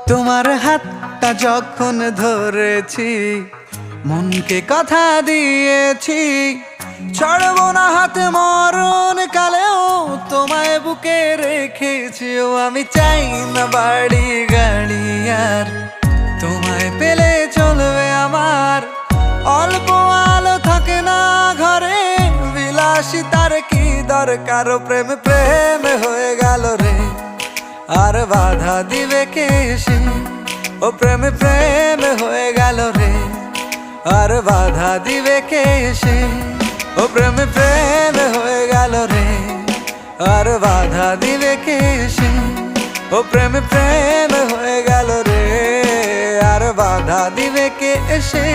তোমার হাতটা যখন ধরেছি, মনকে কথা দিয়েছি, ছাড়বো না হাত মরণ কালেও তোমায় বুকে রেখেছি। ও আমি চাই না বাড়ি গাড়ি আর, তোমায় পেলে চলবে আমার। অল্প আলো থাকে না ঘরে, বিলাসিতার কি দরকার? প্রেম প্রেম হয়ে গেল রে, আর বাধা দিবে কে এসে? ও প্রেম প্রেম হয়ে গেল রে, আর বাধা দিবে কে এসে? ও প্রেম প্রেম হয়ে গেল রে, আর বাধা দিবে কে এসে? ও প্রেম প্রেম হয়ে গেল রে, আর বাধা দিবে কে এসে?